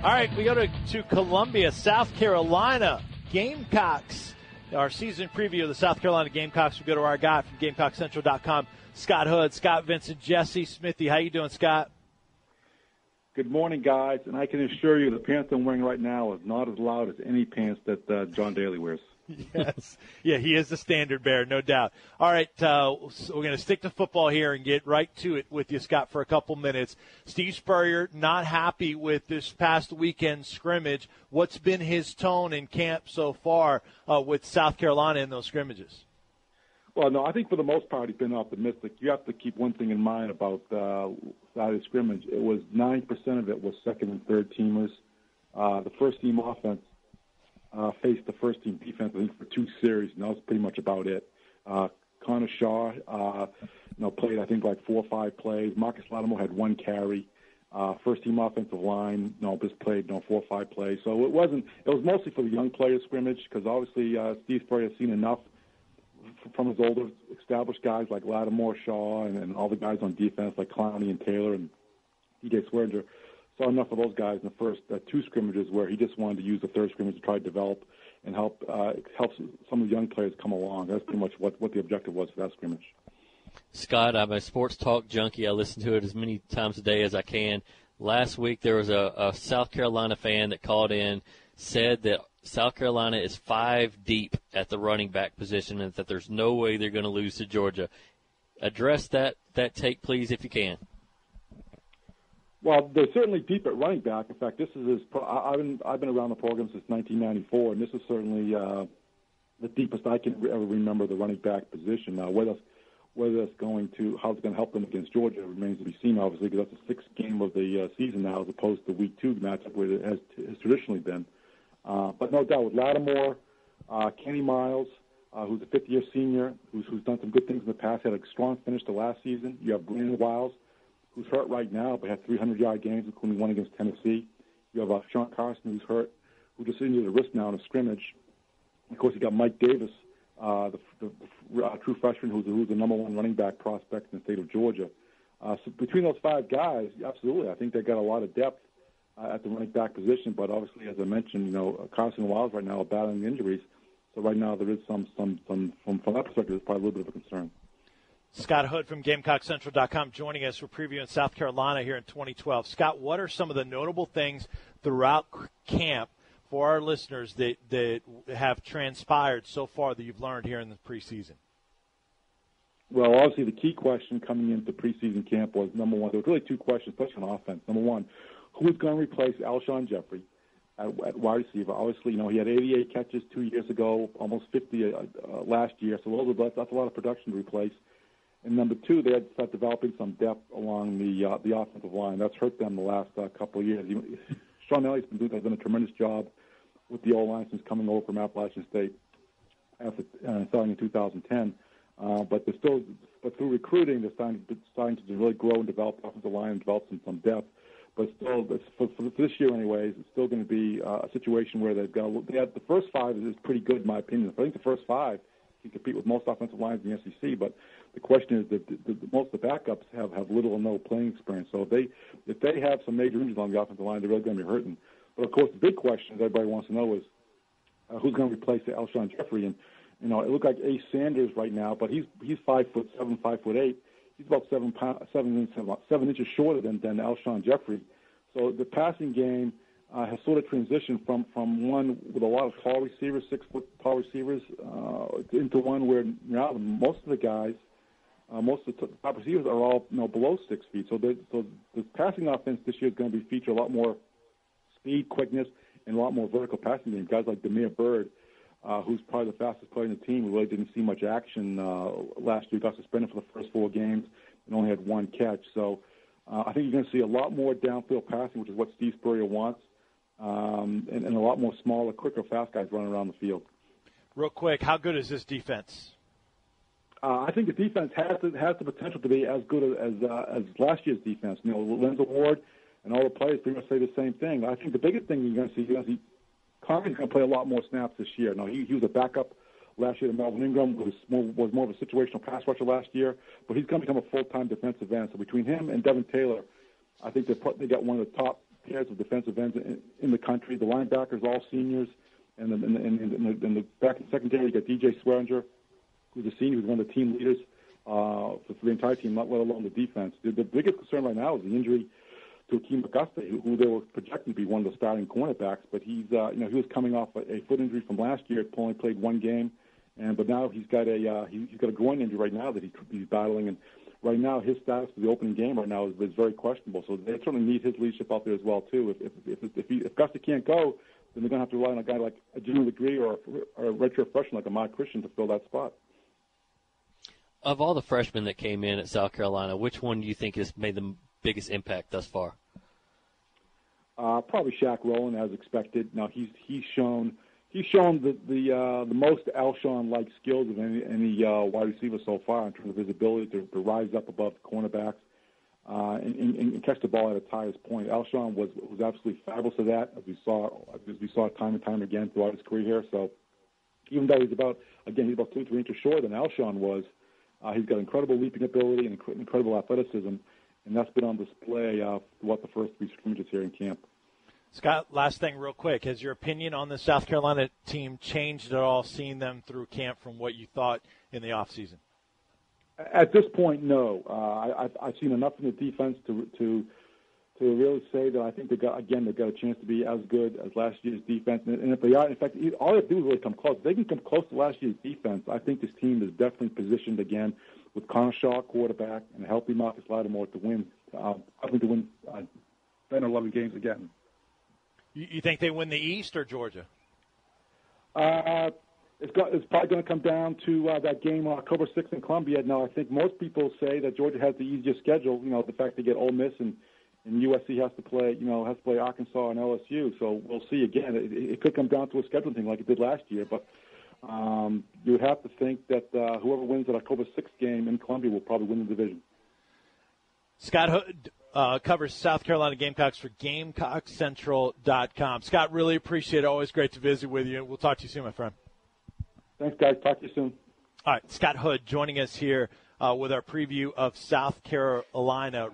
All right, we go to Columbia, South Carolina. Gamecocks. Our season preview of the South Carolina Gamecocks. We go to our guy from GamecockCentral.com, Scott Hood. Scott Vincent, Jesse Smithy. How you doing, Scott? Good morning, guys. And I can assure you the pants I'm wearing right now is not as loud as any pants that John Daly wears. Yes. Yeah, he is the standard bearer, no doubt. All right, so we're going to stick to football here and get right to it with you, Scott, for a couple minutes. Steve Spurrier not happy with this past weekend scrimmage. What's been his tone in camp so far with South Carolina in those scrimmages? Well, no, I think for the most part he's been optimistic. You have to keep one thing in mind about Saturday's scrimmage. It was 9% of it was second and third teamers. The first-team offense faced the first-team defense, I think, for 2 series, and that was pretty much about it. Connor Shaw, played, I think, like 4 or 5 plays. Marcus Lattimore had 1 carry. First-team offensive line, just played 4 or 5 plays. So it was mostly for the young players scrimmage because obviously Steve Spurrier has seen enough from his older established guys like Lattimore, Shaw, and all the guys on defense like Clowney and Taylor and DJ Swearinger. Saw enough of those guys in the first 2 scrimmages where he just wanted to use the third scrimmage to try to develop and help some of the young players come along. That's pretty much what the objective was for that scrimmage. Scott, I'm a sports talk junkie. I listen to it as many times a day as I can. Last week there was a South Carolina fan that called in, said that South Carolina is 5 deep at the running back position and that there's no way they're going to lose to Georgia. Address that take, please, if you can. Well, they're certainly deep at running back. In fact, this is I've been around the program since 1994, and this is certainly the deepest I can ever remember the running back position. Now, whether that's how it's going to help them against Georgia remains to be seen, obviously, because that's the 6th game of the season now, as opposed to Week 2 matchup where it has traditionally been. But no doubt with Lattimore, Kenny Miles, who's a 5th-year senior, who's done some good things in the past, had a strong finish to last season. You have Brandon Wiles, who's hurt right now, but had 300-yard games, including one against Tennessee. You have Sean Carson, who's hurt, who just injured a wrist now in a scrimmage. Of course, you got Mike Davis, the true freshman, who's the number 1 running back prospect in the state of Georgia. So between those 5 guys, absolutely, I think they got a lot of depth at the running back position. But obviously, as I mentioned, Carson and Wiles right now are battling injuries. So right now there is some from that perspective, it's probably a little bit of a concern. Scott Hood from GamecockCentral.com joining us. We're previewing South Carolina here in 2012. Scott, what are some of the notable things throughout camp for our listeners that have transpired so far that you've learned here in the preseason? Well, obviously the key question coming into preseason camp was, number one, there was really 2 questions, especially on offense. Number one, who's going to replace Alshon Jeffrey at wide receiver? Obviously, he had 88 catches 2 years ago, almost 50 last year, so that's a lot of production to replace. And number 2, they had to start developing some depth along the offensive line. That's hurt them the last couple of years. Sean Elliott's has done a tremendous job with the O-line since coming over from Appalachian State after starting in 2010. But through recruiting, they're starting to really grow and develop the offensive line and develop some depth. But still, for this year, anyways, it's still going to be a situation where they had the first 5 is pretty good in my opinion. I think the first 5 can compete with most offensive lines in the SEC, but the question is that most of the backups have little or no playing experience. So if they have some major injuries on the offensive line, they're really going to be hurting. But of course, the big question that everybody wants to know is who's going to replace Alshon Jeffrey. And it looked like Ace Sanders right now, but he's 5'7", 5'8". He's about 7 inches shorter than Alshon Jeffrey. So the passing game has sort of transitioned from one with a lot of tall receivers, 6-foot tall receivers, into one where now most of the guys, most of the top receivers are all below 6 feet. So the passing offense this year is going to feature a lot more speed, quickness, and a lot more vertical passing game. Guys like Demir Bird, who's probably the fastest player in the team, who really didn't see much action last year, got suspended for the first 4 games and only had 1 catch. So I think you're going to see a lot more downfield passing, which is what Steve Spurrier wants, and a lot more smaller, quicker, fast guys running around the field. Real quick, how good is this defense? I think the defense has the potential to be as good as last year's defense. Lorenzo Ward and all the players pretty much say the same thing. I think the biggest thing you're going to see, Conley's going to play a lot more snaps this year. Now, he was a backup last year to Melvin Ingram, who was more of a situational pass rusher last year, but he's going to become a full-time defensive end. So between him and Devin Taylor, I think they got one of the pairs of defensive ends in the country. The linebackers all seniors, and in the back in secondary, you got DJ Swearinger, who's a senior, who's one of the team leaders for the entire team, not let alone the defense. The biggest concern right now is the injury to Akeem Auguste, who they were projecting to be one of the starting cornerbacks, but he's he was coming off a foot injury from last year. Only played one game, but now he's got a groin injury right now that he's battling, and right now his status for the opening game right now is very questionable. So they certainly need his leadership out there as well too. If Auguste can't go, then they're going to have to rely on a guy like a Jimmy Legree or a redshirt freshman like Ahmad Christian to fill that spot. Of all the freshmen that came in at South Carolina, which one do you think has made the biggest impact thus far? Probably Shaq Rowland, as expected. Now he's shown the most Alshon-like skills of any wide receiver so far in terms of his ability to rise up above the cornerbacks and catch the ball at its highest point. Alshon was absolutely fabulous at that, as we saw time and time again throughout his career here. So even though he's about 2-3 inches shorter than Alshon was, he's got incredible leaping ability and incredible athleticism, and that's been on display throughout the first 3 scrimmages here in camp. Scott, last thing real quick. Has your opinion on the South Carolina team changed at all, seeing them through camp from what you thought in the offseason? At this point, no. I've seen enough in the defense to really say that I think they've got a chance to be as good as last year's defense. And if they are, in fact, all they have to do is really come close. If they can come close to last year's defense, I think this team is definitely positioned again with Connor Shaw quarterback and a healthy Marcus Lattimore to win. I think to win 10 or 11 games again. You think they win the East or Georgia? It's probably going to come down to that game on October 6th in Columbia. Now, I think most people say that Georgia has the easiest schedule. The fact they get Ole Miss and USC has to play Arkansas and LSU. So we'll see again. It could come down to a scheduling thing like it did last year. But you would have to think that whoever wins that October 6th game in Columbia will probably win the division. Scott Hood covers South Carolina Gamecocks for GamecockCentral.com. Scott, really appreciate it. Always great to visit with you. We'll talk to you soon, my friend. Thanks, guys. Talk to you soon. All right, Scott Hood joining us here with our preview of South Carolina.